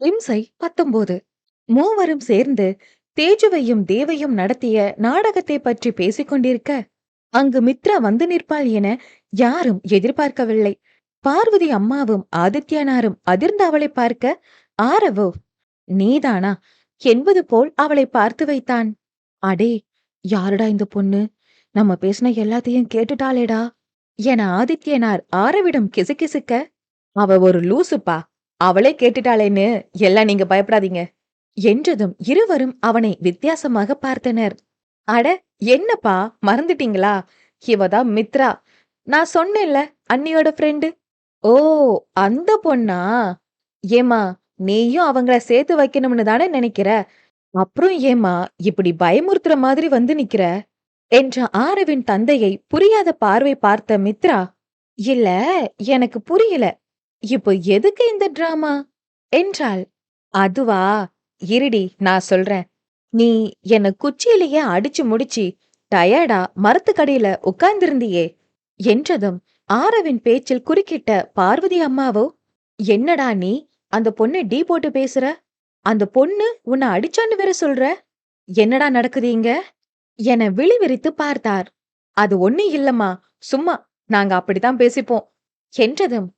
இம்சை 19. மூவரும் சேர்ந்து தேஜுவையும் தேவையும் நடத்திய நாடகத்தை பற்றி பேசிக் கொண்டிருக்க, அங்கு மித்ரா வந்து நிற்பாள் என யாரும் எதிர்பார்க்கவில்லை. பார்வதி அம்மாவும் ஆதித்யனாரும் அதிர்ந்து அவளை பார்க்க, ஆரவோ நீதானா என்பது போல் அவளை பார்த்து வைத்தான். அடே, யாருடா இந்த பொண்ணு? நம்ம பேசின எல்லாத்தையும் கேட்டுட்டாளேடா என ஆதித்யனார் ஆரவிடம் கிசுகிசுக்க, அவ ஒரு லூசுப்பா, அவளே கேட்டுட்டாளேன்னு எல்லாம் நீங்க பயப்படாதீங்க என்றதும் இருவரும் அவனை வித்தியாசமாக பார்த்தனர். அட, என்னப்பா மறந்துட்டீங்களா? இவதான் மித்ரா. நான் சொன்னேன்ல, அண்ணியோட ஃப்ரெண்டு. ஓ, அந்த பொண்ணா? ஏமா, நீயும் அவங்கள சேர்த்து வைக்கணும்னு தானே நினைக்கிற? அப்புறம் ஏமா இப்படி பயமுறுத்துற மாதிரி வந்து நிக்கிற என்ற ஆரவின் தந்தையை புரியாத பார்வை பார்த்த மித்ரா, இல்ல, எனக்கு புரியல. இப்போ எதுக்கு இந்த டிராமா என்றாள். அதுவா, இருடி நான் சொல்றேன். நீ என்ன குச்சியிலேயே அடிச்சு முடிச்சு டயர்டா மரத்துக்கடியில உட்கார்ந்திருந்தியே என்றதும் ஆரவின் பேச்சில் குறுக்கிட்ட பார்வதி அம்மாவோ, என்னடா நீ அந்த பொண்ணை டீ போட்டு பேசுற? அந்த பொண்ணு உன்னை அடிச்சான்னு வேற சொல்ற? என்னடா நடக்குதீங்க என விழிவிரித்து பார்த்தார். அது ஒண்ணு இல்லம்மா, சும்மா நாங்க அப்படித்தான் பேசிப்போம் என்றதும்,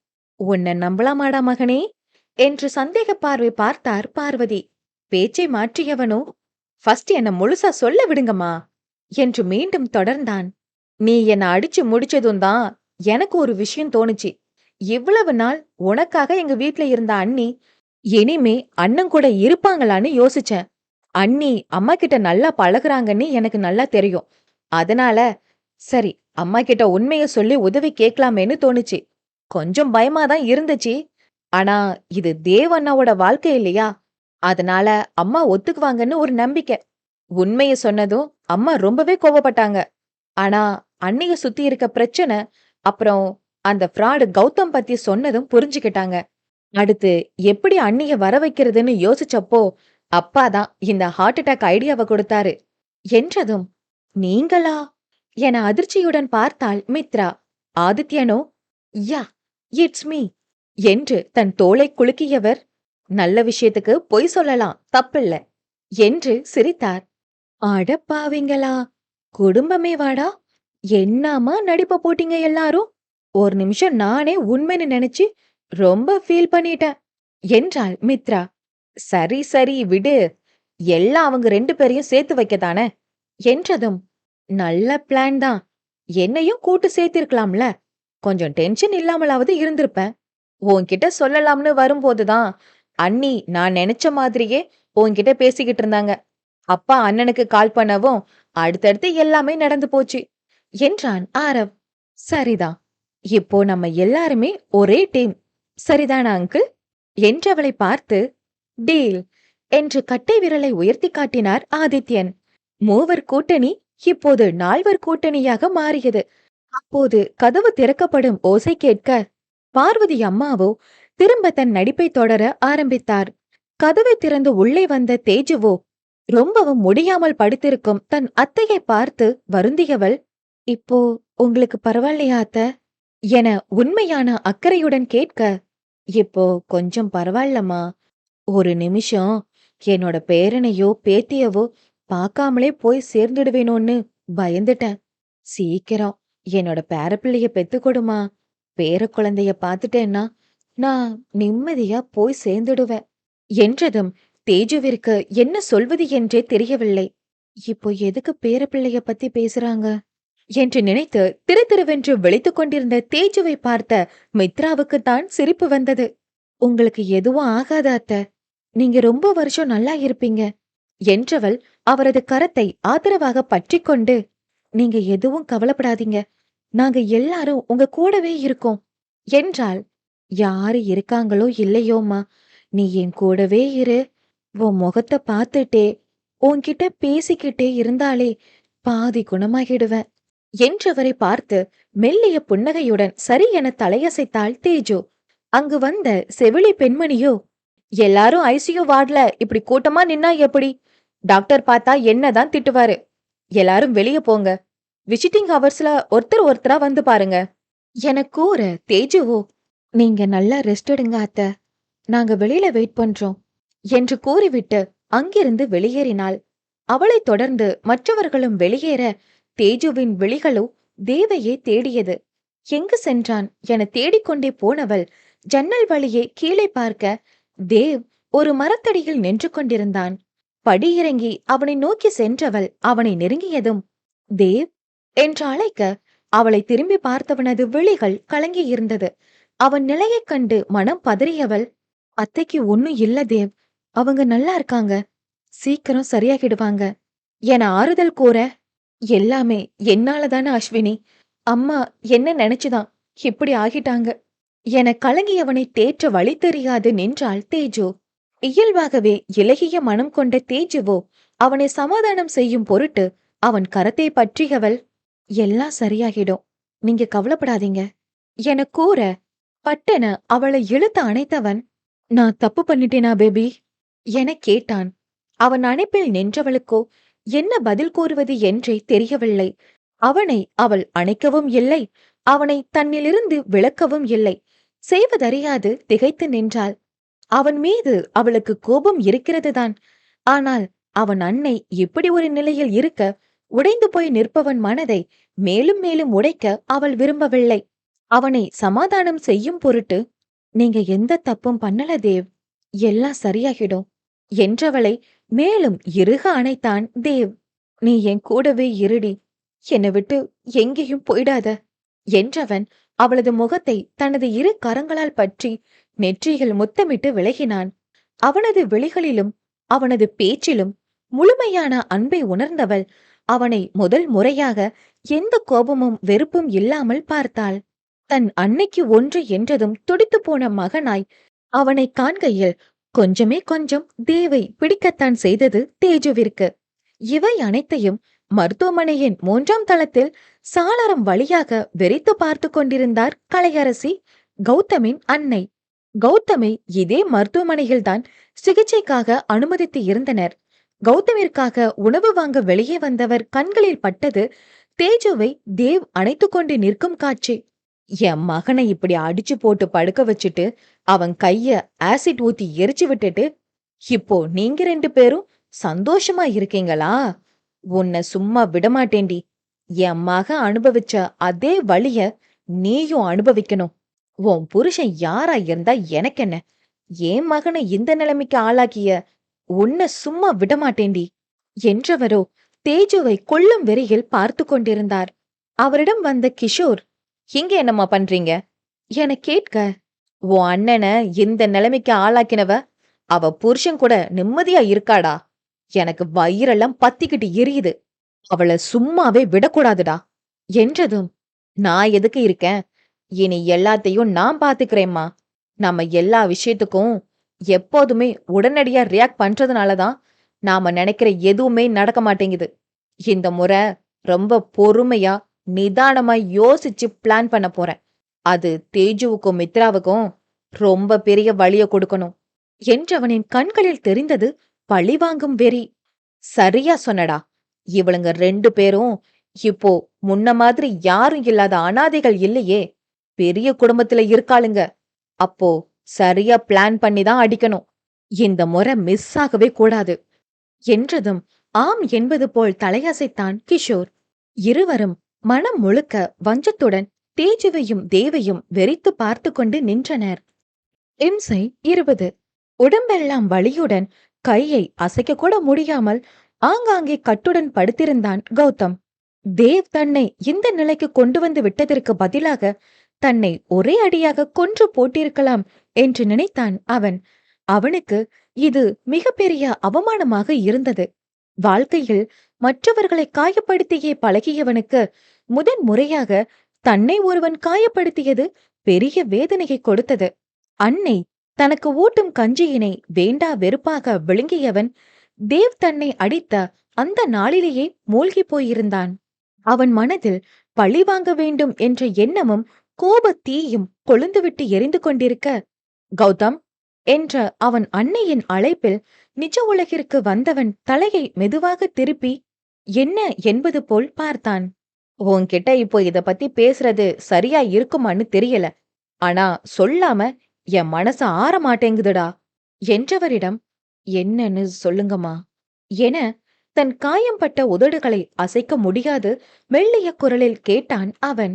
உன்னை நம்பலாமாடா மகனே என்று சந்தேக பார்வை பார்த்தார் பார்வதி. பேச்சை மாற்றியவனோ, ஃபர்ஸ்ட் என்ன முழுசா சொல்ல விடுங்கம்மா என்று மீண்டும் தொடர்ந்தான். நீ என்ன அடிச்சு முடிச்சதும் தான் எனக்கு ஒரு விஷயம் தோணுச்சு. இவ்வளவு நாள் உனக்காக எங்க வீட்ல இருந்த அண்ணி இனிமே அண்ணன் கூட இருப்பாங்களான்னு யோசிச்சேன். அண்ணி அம்மா கிட்ட நல்லா பழகுறாங்கன்னு எனக்கு நல்லா தெரியும். அதனால சரி, அம்மா கிட்ட உண்மைய சொல்லி உதவி கேட்கலாமேன்னு தோணுச்சு. கொஞ்சம் பயமா தான் இருந்துச்சு. ஆனா இது தேவ் அண்ணாவோட வாழ்க்கை இல்லையா? அதனால அம்மா ஒத்துக்குவாங்கன்னு ஒரு நம்பிக்கை. உண்மைய சொன்னதும் அம்மா ரொம்பவே கோவப்பட்டாங்க. ஆனா அண்ணிய சுத்தி இருக்க பிரச்சனை, அப்புறம் அந்த ஃப்ராடு கௌதம் பத்தி சொன்னதும் புரிஞ்சுக்கிட்டாங்க. அடுத்து எப்படி அண்ணிய வர வைக்கிறதுன்னு யோசிச்சப்போ, அப்பாதான் இந்த ஹார்ட் அட்டாக் ஐடியாவ கொடுத்தாரு என்றதும், நீங்களா என அதிர்ச்சியுடன் பார்த்தாள் மித்ரா. ஆதித்யனோ, யா, இட்ஸ் மீ என்று தன் தோளை குலுக்கியவர், நல்ல விஷயத்துக்கு பொய் சொல்லலாம், தப்பில்ல என்று சிரித்தார். அடப்பாவிங்களா, குடும்பமே வாடா, என்னாமா நடிப்ப போட்டீங்க எல்லாரும்? ஒரு நிமிஷம் நானே உண்மைன்னு நினைச்சு ரொம்ப ஃபீல் பண்ணிட்டேன் என்றாள் மித்ரா. சரி சரி விடு, எல்லாம் அவங்க 2 பேரையும் சேர்த்து வைக்கத்தானே என்றதும், நல்ல பிளான் தான். என்னையும் கூட்டு சேர்த்திருக்கலாம்ல. கொஞ்சம் டென்ஷன் இல்லாமலாவது இருந்திருப்பேன். உன்கிட்ட சொல்லலாம்னு வரும்போதுதான் அண்ணி நான் நினைச்ச மாதிரியே உன்கிட்ட பேசிக்கிட்டு இருந்தாங்க. அப்பா அண்ணனுக்கு கால் பண்ணவும் அடுத்தடுத்து எல்லாமே நடந்து போச்சு என்றான் ஆரவ். சரிதான், இப்போ நம்ம எல்லாருமே ஒரே டீம், சரிதானா அங்கிள் என்றவளை பார்த்து, டீல் என்று கட்டை விரலை உயர்த்தி காட்டினார் ஆதித்யன். மூவர் கூட்டணி இப்போது 4 கூட்டணியாக மாறியது. அப்போது கதவு திறக்கப்படும் ஓசை கேட்க, பார்வதி அம்மாவோ திரும்ப தன் நடிப்பை தொடர ஆரம்பித்தார். கதவை திறந்து உள்ளே வந்த தேஜுவோ ரொம்பவும் முடியாமல் படுத்திருக்கும் தன் அத்தையை பார்த்து வருந்தியவள், இப்போ உங்களுக்கு பரவாயில்லையா அத்த என உண்மையான அக்கறையுடன் கேட்க, இப்போ கொஞ்சம் பரவாயில்லம்மா. ஒரு நிமிஷம் என்னோட பேரனையோ பேத்தியவோ பார்க்காமலே போய் சேர்ந்துடுவேனோன்னு பயந்துட்டேன். சீக்கிரம் என்னோட பேரப்பிள்ளைய பெத்து கொடுமா. பேர குழந்தைய பார்த்துட்டேன்னா நான் நிம்மதியா போய் சேர்ந்துடுவேன் என்றதும் தேஜுவிற்கு என்ன சொல்வது என்றே தெரியவில்லை. இப்போ எதுக்கு பேரப்பிள்ளைய பத்தி பேசுறாங்க என்று நினைத்து திரு திருவென்று விழித்துக் கொண்டிருந்த தேஜுவை பார்த்த மித்ராவுக்குத்தான் சிரிப்பு வந்தது. உங்களுக்கு எதுவும் ஆகாத அத்த, நீங்க ரொம்ப வருஷம் நல்லா இருப்பீங்க என்றவள் அவரது கரத்தை ஆதரவாக பற்றி கொண்டு, நீங்க எதுவும் கவலைப்படாதீங்க, நாங்க எல்லாரும் உங்க கூடவே இருக்கோம் என்றாள். யாரு இருக்காங்களோ இல்லையோமா, நீ என் கூடவே இரு. உன் முகத்தை பார்த்துட்டே உன்கிட்ட பேசிக்கிட்டே இருந்தாலே பாதி குணமாகிடுவேன் என்றவரை பார்த்து மெல்லிய புன்னகையுடன் சரி என தலையசைத்தாள் தேஜு. அங்கு வந்த செவிலி பெண்மணியோ, எல்லாரும் ஐசியூ வார்டுல இப்படி கூட்டமா நின்னா எப்படி? டாக்டர் பார்த்தா என்னதான் திட்டுவாரு. எல்லாரும் வெளிய போங்க, விசிட்டிங் ஹவர்ஸ்ல ஒருத்தர் ஒருத்தரா வந்து பாருங்க என கூற, தேஜுவோ, நீங்க நல்லா ரெஸ்ட் எடுங்க அத்த, நாங்க வெளியில வெயிட் பண்றோம் என்று கூறிவிட்டு அங்கிருந்து வெளியேறினாள். அவளைத் தொடர்ந்து மற்றவர்களும் வெளியேற தேஜுவின் விழிகளோ தேவையே தேடியது. எங்கு சென்றான் என தேடிக்கொண்டே போனவள் ஜன்னல் வழியே கீழே பார்க்க தேவ் ஒரு மரத்தடியில் நின்று கொண்டிருந்தான். படியிறங்கி அவனை நோக்கி சென்றவள் அவனை நெருங்கியதும் தேவ் என்று அழைக்க அவளை திரும்பி பார்த்தவனது விழிகள் கலங்கியிருந்தது. அவன் நிலையைக் கண்டு மனம் பதறியவள், அத்தைக்கு ஒண்ணும் இல்ல தேவ், அவங்க நல்லா இருக்காங்க, சீக்கிரம் சரியாகிடுவாங்க என ஆறுதல் கூற, எல்லாமே என்னாலதான அஸ்வினி, அம்மா என்ன நினைச்சுதான் இப்படி ஆகிட்டாங்க என கலங்கியவனை தேற்ற வழி தெரியாது நின்றாள் தேஜு. இயல்பாகவே இலகிய மனம் கொண்ட தேஜுவோ அவனை சமாதானம் செய்யும் பொருட்டு அவன் கரத்தை பற்றியவள், எல்லாம் சரியாகிடும், நீங்க கவலைப்படாதீங்க என கூற, பட்டென அவளை இழுத்து அணைத்தவன், நான் தப்பு பண்ணிட்டேனா பேபி என கேட்டான். அவன் அணைப்பில் நின்றவளுக்கோ என்ன பதில் கூறுவது என்றே தெரியவில்லை. அவனை அவள் அணைக்கவும் இல்லை, அவனை தன்னிலிருந்து விலக்கவும் இல்லை. செய்வதறியாது திகைத்து நின்றாள். அவன் மீது அவளுக்கு கோபம் இருக்கிறதுதான். ஆனால் அவன் அன்னை இப்படி ஒரு நிலையில் இருக்க உடைந்து போய் நிற்பவன் மனதை மேலும் மேலும் உடைக்க அவள் விரும்பவில்லை. அவனை சமாதானம் செய்யும் பொருட்டு, நீங்க எந்த தப்பும் பண்ணல தேவ், எல்லாம் சரியாகிடும் என்றவளை மேலும் இறுக அணைத்தான் தேவ். நீ என் கூடவே இருடி, என்னை விட்டு எங்கேயும் போயிடாத என்றவன் அவளது முகத்தை தனது இரு கரங்களால் பற்றி நெற்றியில் முத்தமிட்டு விலகினான். அவனது விழிகளிலும் அவனது பேச்சிலும் முழுமையான அன்பை உணர்ந்தவள் அவனை முதல் முறையாக எந்த கோபமும் வெறுப்பும் இல்லாமல் பார்த்தாள். தன் அன்னைக்கு ஒன்று என்றதும் துடித்து போன மகனாய் அவனை காண்கையில் கொஞ்சமே கொஞ்சம் தேவை பிடிக்கத்தான் செய்தது தேஜுவிற்கு. இவை அனைத்தையும் மருத்துவமனையின் 3ஆம் தளத்தில் சாளரம் வழியாக வெறித்து பார்த்து கொண்டிருந்தார் கலையரசி, கௌதமின் அன்னை. கௌதமை இதே மருத்துவமனையில்தான் சிகிச்சைக்காக அனுமதித்து இருந்தனர். கௌதமிற்காக உணவு வாங்க வெளியே வந்தவர் கண்களில் பட்டது தேஜுவை தேவ் அணைத்து கொண்டு நிற்கும் காட்சி. என் மகனை இப்படி அடிச்சு போட்டு படுக்க வச்சுட்டு அவன் கைய ஆசிட் ஊத்தி எரிச்சு விட்டுட்டு இப்போ நீங்க 2 பேரும் சந்தோஷமா இருக்கீங்களா? உன்னை சும்மா விடமாட்டேண்டி. என் மகன் அனுபவிச்ச அதே வலிய நீயும் அனுபவிக்கணும். உன் புருஷன் யாரா இருந்தா எனக்கென்ன? என் மகனை இந்த நிலைமைக்கு ஆளாக்கிய உன்னை சும்மா விடமாட்டேண்டி என்றவரோ தேஜுவை கொல்லும் வெறியில் பார்த்து கொண்டிருந்தார். அவரிடம் வந்த கிஷோர், இங்க என்னம்மா பண்றீங்க என கேட்க, உன் அண்ணனை இந்த நிலைமைக்கு ஆளாக்கினவ அவ புருஷன் கூட நிம்மதியா இருக்காடா, எனக்கு வயிறெல்லாம் பத்திக்கிட்டு எரியுது, அவளை சும்மாவே விடக்கூடாதுடா என்றதும், நான் எதுக்கு இருக்கேன், இனி எல்லாத்தையும் நான் பாத்துக்கிறேம்மா. நம்ம எல்லா விஷயத்துக்கும் எப்போதுமே உடனடியா ரியாக்ட் பண்றதுனாலதான் நாம நினைக்கிற எதுவுமே நடக்க மாட்டேங்குது. இந்த முறை ரொம்ப பொறுமையா நிதானமா யோசிச்சு பிளான் பண்ண போறேன். அது தேஜுவுக்கும் மித்ராவுக்கும் ரொம்ப பெரிய வலிய கொடுக்கணும் என்றவனின் கண்களில் தெரிந்தது பழிவாங்கும் வெறி. சரியா சொன்னடா, இவளுங்க 2 பேரும் இப்போ முன்ன மாதிரி யாரும் இல்லாத அனாதைகள் இல்லையே, பெரிய குடும்பத்துல இருக்காளுங்க. அப்போ சரியா பிளான் பண்ணிதான் அடிக்கணும். இந்த முறை மிஸ் ஆகவே கூடாது என்றதும் ஆம் என்பது போல் தலையசைத்தான் கிஷோர். இருவரும் மனம் முழுக்க வஞ்சத்துடன் தேஜுவையும் தேவையும் வெறித்து பார்த்து கொண்டு நின்றனர். இம்சை 20. உடம்பெல்லாம் வலியுடன் கையை அசைக்க கூட முடியாமல் ஆங்காங்கே கட்டுடன் படுத்திருந்தான் கௌதம். தேவ் தன்னை இந்த நிலைக்கு கொண்டு வந்து விட்டதற்கு பதிலாக தன்னை ஒரே அடியாக கொன்று போட்டிருக்கலாம் என்று நினைத்தான் அவன். அவனுக்கு இது மிகப்பெரிய அவமானமாக இருந்தது. வாழ்க்கையில் மற்றவர்களை காயப்படுத்தியே பழகியவனுக்கு முதன் முறையாக தன்னை ஒருவன் காயப்படுத்தியது பெரிய வேதனையை கொடுத்தது. அன்னை தனக்கு ஊட்டும் கஞ்சியினை வேண்டா வெறுப்பாக விழுங்கியவன் தேவ் தன்னை அடித்த அந்த நாளிலேயே மூழ்கி போயிருந்தான். அவன் மனதில் பழி வாங்க வேண்டும் என்ற எண்ணமும் கோபத் தீயும் கொழுந்துவிட்டு எரிந்து கொண்டிருக்க, கௌதம் என்ற அவன் அன்னையின் அழைப்பில் நிஜ உலகிற்கு வந்தவன் தலையை மெதுவாக திருப்பி என்ன என்பது போல் பார்த்தான். உன்கிட்ட இப்போ இத பத்தி பேசுறது சரியா இருக்குமான்னு தெரியல, ஆனா சொல்லாம என் மனசு ஆற மாட்டேங்குதுடா என்றவரிடம், என்னன்னு சொல்லுங்கம்மா என தன் காயம்பட்ட உதடுகளை அசைக்க முடியாது மெல்லிய குரலில் கேட்டான் அவன்.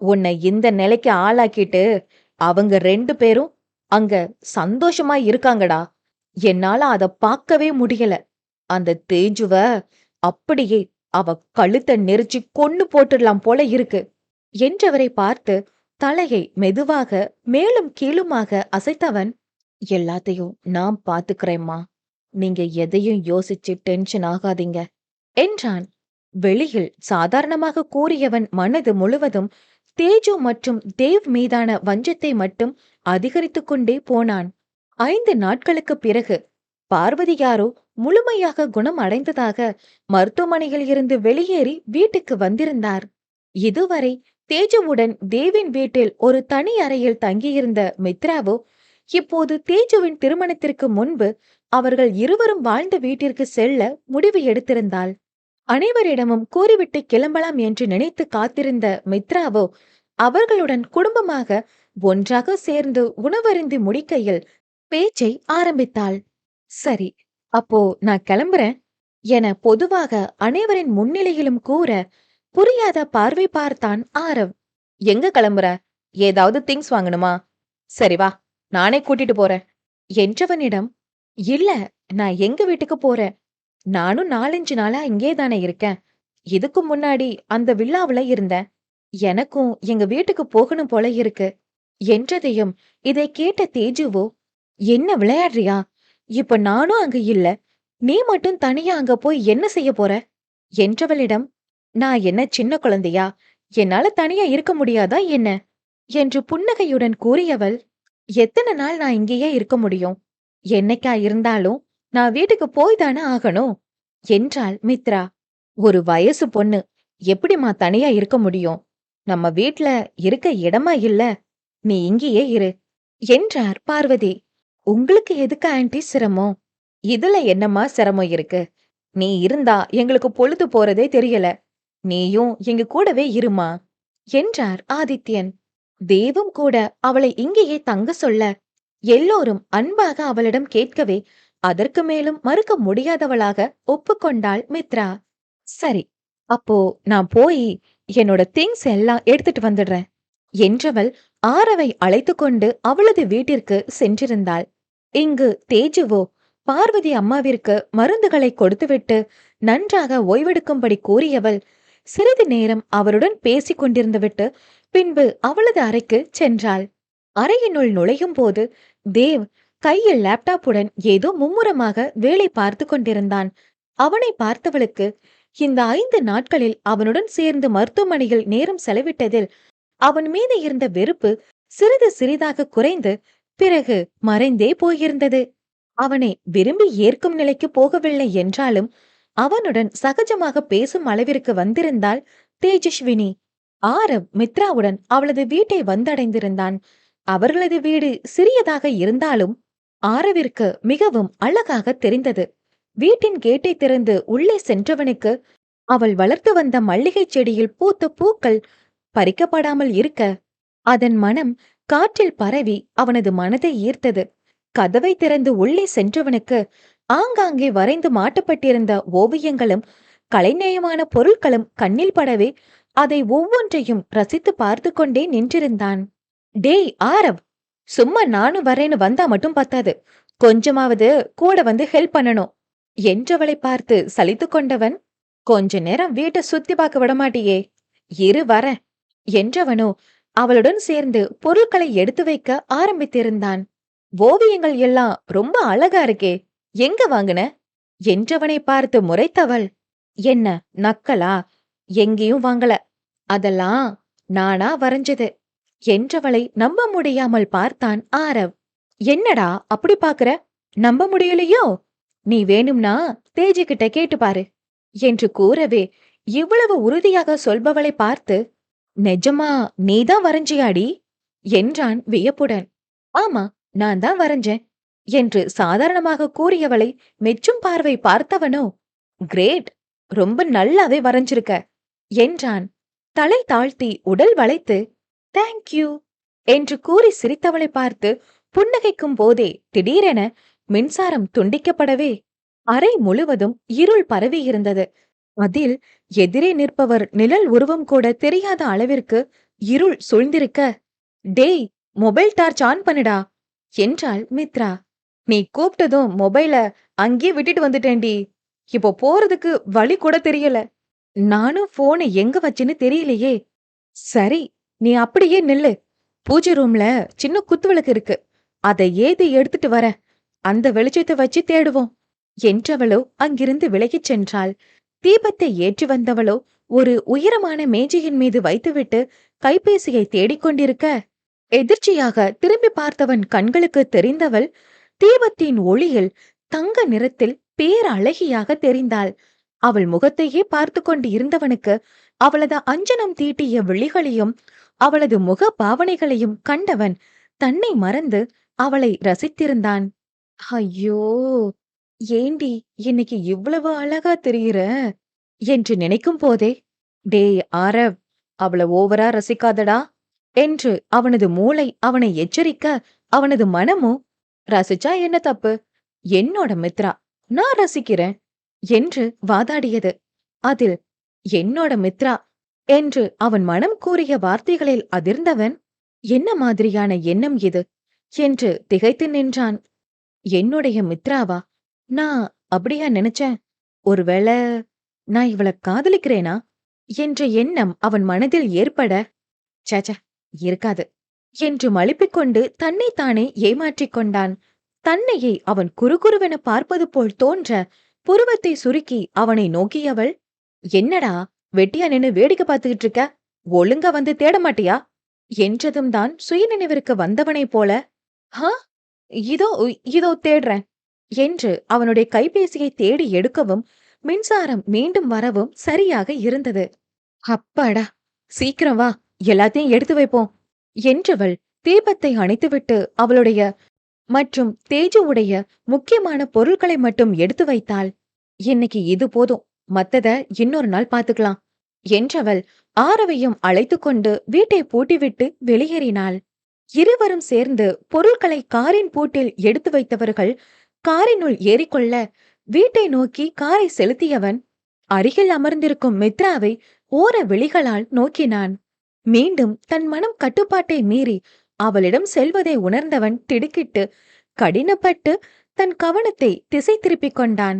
உன்னை இந்த நிலைக்கு ஆளாக்கிட்டு அவங்க 2 பேரும் அங்க சந்தோஷமா இருக்காங்கடா. என்னால அத பார்க்கவே முடியல. அந்த தேஜுவ அப்படியே அவ கழுத்த நெரிச்சு கொன்னு போட்டுடலாம் போல இருக்கு என்றவரை பார்த்து தலையை மெதுவாக மேலும் கீழுமாக அசைத்தவன், எல்லாத்தையும் நான் பாத்துக்கிறேம்மா. நீங்க எதையும் யோசிச்சு டென்ஷன் ஆகாதீங்க என்றான். வெளியில் சாதாரணமாக கூறியவன் மனது முழுவதும் தேஜு மற்றும் தேவ் மீதான வஞ்சத்தை மட்டும் அதிகரித்துக் கொண்டே போனான். 5 நாட்களுக்கு பிறகு பார்வதி யாரோ முழுமையாக குணம் அடைந்ததாக மருத்துவமனையில் இருந்து வெளியேறி வீட்டுக்கு வந்திருந்தார். இதுவரை தேஜுவுடன் தேவின் வீட்டில் ஒரு தனி அறையில் தங்கியிருந்த மித்ராவோ இப்போது தேஜுவின் திருமணத்திற்கு முன்பு அவர்கள் இருவரும் வாழ்ந்த வீட்டிற்கு செல்ல முடிவு எடுத்திருந்தாள். அனைவரிடமும் கூறிவிட்டு கிளம்பலாம் என்று நினைத்து காத்திருந்த மித்ராவோ அவர்களுடன் குடும்பமாக ஒன்றாக சேர்ந்து உணவருந்தி முடிக்கையில் பேச்சை ஆரம்பித்தாள். சரி, அப்போ நான் கிளம்புறேன் என பொதுவாக அனைவரின் முன்னிலையிலும் கூற புரியாத பார்வை பார்த்தான் ஆரவ். எங்க கிளம்புற? ஏதாவது திங்ஸ் வாங்கணுமா? சரி வா, நானே கூட்டிட்டு போறேன் என்றவனிடம், இல்ல, நான் எங்க வீட்டுக்கு போறேன். நானும் 4-5 நாளா இங்கே தானே இருக்கேன். இதுக்கு முன்னாடி அந்த வில்லாவுல இருந்தேன். எனக்கும் எங்க வீட்டுக்கு போகணும் போல இருக்கு என்றதையும் இதை கேட்ட தேஜுவோ, என்ன விளையாடுறியா? இப்ப நானும் அங்க இல்ல. நீ மட்டும் தனியா அங்க போய் என்ன செய்ய போற என்றவளிடம், நான் என்ன சின்ன குழந்தையா? என்னால தனியா இருக்க முடியாதா என்ன என்று புன்னகையுடன் கூறியவள், எத்தனை நாள் நான் இங்கேயே இருக்க முடியும்? என்னைக்கா இருந்தாலும் நான் வீட்டுக்கு போய் தானே ஆகணும் என்றாள் மித்ரா. ஒரு வயசு பொண்ணு எப்படிம்மா தனியா இருக்க முடியும்? நம்ம வீட்ல இருக்க இடமா இல்ல. நீ இங்கேயே இரு என்றார் பார்வதி. உங்களுக்கு எதுக்கு ஆன்ட்டி சிரமம்? இதுல என்னம்மா சிரமம் இருக்கு? நீ இருந்தா எங்களுக்கு பொழுது போறதே தெரியல. நீயும் எங்க கூடவே இருமா என்றார் ஆதித்யன். தேவும் கூட அவளை இங்கேயே தங்க சொல்ல எல்லோரும் அன்பாக அவளிடம் கேட்கவே அதற்கு மேலும் மறுக்க முடியாதவளாக ஒப்புக்கொண்டாள் மித்ரா. சரி, அப்போ நான் போய் என்னோட திங்ஸ் எல்லாம் எடுத்துட்டு வந்துடுறேன் என்றவள் ஆரவை அழைத்து கொண்டு அவளது வீட்டிற்கு சென்றிருந்தாள். இங்கு தேஜுவோ பார்வதி அம்மாவிற்கு மருந்துகளை கொடுத்துவிட்டு நன்றாக ஓய்வெடுக்கும்படி கூறியவள் சிறிது நேரம் அவருடன் பேசிக் கொண்டிருந்துவிட்டு பின்பு அவளது அறைக்கு சென்றாள். அறையினுள் நுழையும் போது தேவ் கையில் லேப்டாப்புடன் ஏதோ மும்முரமாக வேலை பார்த்து கொண்டிருந்தான். அவனை பார்த்தவளுக்கு இந்த 5 நாட்களில் அவனுடன் சேர்ந்து மருத்துவமனையில் நேரம் செலவிட்டதில் அவன் மீது இருந்த வெறுப்பு சிறிது சிறிதாக குறைந்து பிறகு மறைந்தே போயிருந்தது. அவனை விரும்பி ஏற்கும் நிலைக்கு போகவில்லை என்றாலும் அவனுடன் சகஜமாக பேசும் அளவிற்கு வந்திருந்தாள் தேஜஸ்வினி. ஆரவ் மித்ராவுடன் அவளது வீட்டை வந்தடைந்திருந்தான். அவர்களது வீடு சிறியதாக இருந்தாலும் ஆரவிற்கு மிகவும் அழகாக தெரிந்தது. வீட்டின் கேட்டை திறந்து உள்ளே சென்றவனுக்கு அவள் வளர்த்து வந்த மல்லிகை செடியில் பூத்த பூக்கள் பறிக்கப்படாமல் இருக்க அதன் மனம் காற்றில் பரவி அவனது மனதை ஈர்த்தது. கதவை திறந்து உள்ளே சென்றவனுக்கு ஆங்காங்கே வரைந்து மாட்டப்பட்டிருந்த ஓவியங்களும் கலைநயமான பொருட்களும் கண்ணில் படவே அதை ஒவ்வொன்றையும் ரசித்து பார்த்து கொண்டே நின்றிருந்தான். டேய் ஆரவ், சும்மா நானும் வரேன்னு வந்தா மட்டும் பத்தாது, கொஞ்சமாவது கூட வந்து ஹெல்ப் பண்ணணும் என்றவளை பார்த்து சலித்து கொண்டவன், கொஞ்ச நேரம் வீட்டை சுத்தி பார்க்க விடமாட்டியே, இரு வரேன் என்றவனோ அவளுடன் சேர்ந்து பொருட்களை எடுத்து வைக்க ஆரம்பித்திருந்தான். ஓவியங்கள் எல்லாம் ரொம்ப அழகா இருக்கே, எங்க வாங்குன என்றவனை பார்த்து முறைத்தவள், என்ன நக்கலா? எங்கேயும் வாங்கல, அதெல்லாம் நானா வரைஞ்சது என்றவளை நம்ப முடியாமல் பார்த்தான் ஆரவ். என்னடா அப்படி பாக்குற? நம்ப முடியலையோ? நீ வேணும்னா தேஜி கிட்ட கேட்டு பாரு என்று கூறவே இவ்வளவு உறுதியாக சொல்பவளை பார்த்து, நிஜமா நீதான் வரைஞ்சியாடி என்றான் வியப்புடன். ஆமா, நான் தான் வரைஞ்சேன் என்று சாதாரணமாக கூறியவளை மெச்சும் பார்வை பார்த்தவனோ, கிரேட், ரொம்ப நல்லாவே வரைஞ்சிருக்க என்றான். தலை தாழ்த்தி உடல் வளைத்து தேங்க்யூ என்று கூறி சிரித்தவளை பார்த்து புன்னகைக்கும் போதே திடீரென மின்சாரம் துண்டிக்கப்படவே அறை முழுவதும் இருள் பரவி இருந்தது. அதில் எதிரே நிற்பவர் நிழல் உருவம் கூட தெரியாத அளவிற்கு இருள் சூழ்ந்திருக்க, "டேய், மொபைல் டார்ச் ஆன் பண்ணுடா" என்றாள் மித்ரா. "நீ கூப்பிட்டதும் மொபைல அங்கேயே விட்டுட்டு வந்துட்டேன்டி. இப்போ போறதுக்கு வழி கூட தெரியல. நானும் போனை எங்க வச்சேன்னு தெரியலையே." "சரி, நீ அப்படியே நில்லு. பூஜை ரூம்ல சின்ன குத்துவிளக்கு இருக்கு. அதை ஏதி எடுத்துட்டு வரேன். அந்த வெளிச்சத்தை வச்சு தேடுவோம்" என்றவளோ அங்கிருந்து விலகிச் சென்றாள். தீபத்தை ஏற்றி வந்தவளோ ஒரு உயரமான மேஜையின் மீது வைத்துவிட்டு கைபேசியை தேடிக்கொண்டிருக்க, எதிர்ச்சியாக திரும்பி பார்த்தவன் கண்களுக்கு தெரிந்தவள் தீபத்தின் ஒளியில் தங்க நிறத்தில் பேரழகியாக தெரிந்தாள். அவள் முகத்தையே பார்த்து கொண்டு இருந்தவனுக்கு அவளது அஞ்சனம் தீட்டிய விழிகளையும் அவளது முக பாவனைகளையும் கண்டவன் தன்னை மறந்து அவளை ரசித்திருந்தான். ஐயோ, ஏண்டி இன்னைக்கு இவ்வளவு அழகா தெரியுற என்று நினைக்கும் போதே, "டேய் ஆரவ், அவள ஓவரா ரசிக்காதடா" என்று அவனது மூளை அவனை எச்சரிக்க, அவனது மனமோ, "ரசிச்சா என்ன தப்பு? என்னோட மித்ரா, நான் ரசிக்கிறேன்" என்று வாதாடியது. அதில் "என்னோட மித்ரா" என்று அவன் மனம் கூறிய வார்த்தைகளில் அதிர்ந்தவன், என்ன மாதிரியான எண்ணம் இது என்று திகைத்து நின்றான். என்னுடைய மித்ராவா? நான் அப்படியா நினைச்சேன்? ஒருவேளை நான் இவள காதலிக்கிறேனா என்ற எண்ணம் அவன் மனதில் ஏற்பட, "சேச்சே, இருக்காது" என்று மழுப்பிக் கொண்டு தன்னைத்தானே ஏமாற்றிக் கொண்டான். தன்னையே அவன் குறுகுறுவென பார்ப்பது போல் தோன்ற புருவத்தை சுருக்கி அவனை நோக்கியவள், "என்னடா வெட்டியா நின்னு வேடிக்கை பார்த்துக்கிட்டு இருக்க? ஒழுங்கா வந்து தேட மாட்டியா?" என்றதும் தான் சுயநினைவிற்கு வந்தவனைப் போல, "ஹா, இதோ இதோ தேடுறேன்" என்று அவனுடைய கைபேசியை தேடி எடுக்கவும் மின்சாரம் மீண்டும் வரவும் சரியாக இருந்தது. "அப்பாடா, சீக்கிரம் வா, எல்லாத்தையும் எடுத்து வைப்போம்" என்றவள் தீபத்தை அணைத்துவிட்டு அவளுடைய மற்றும் தேஜுவுடைய முக்கியமான பொருட்களை மட்டும் எடுத்து வைத்தாள். "இன்னைக்கு இது போதும், மத்தத இன்னொரு நாள் பாத்துக்கலாம்" என்றவள் ஆரவையும் அழைத்துக் கொண்டு வீட்டை பூட்டிவிட்டு வெளியேறினாள். இருவரும் சேர்ந்து பொருட்களை காரின் பூட்டில் எடுத்து வைத்தவர்கள் காரினுள் ஏறிக்கொள்ள, வீட்டை நோக்கி காரை செலுத்தியவன் அருகில் அமர்ந்திருக்கும் மித்ராவை ஓர விழிகளால் நோக்கினான். மீண்டும் தன் மனம் கட்டுப்பாட்டை மீறி அவளிடம் செல்வதை உணர்ந்தவன் திடுக்கிட்டு கடினப்பட்டு தன் கவனத்தை திசை திருப்பிக் கொண்டான்.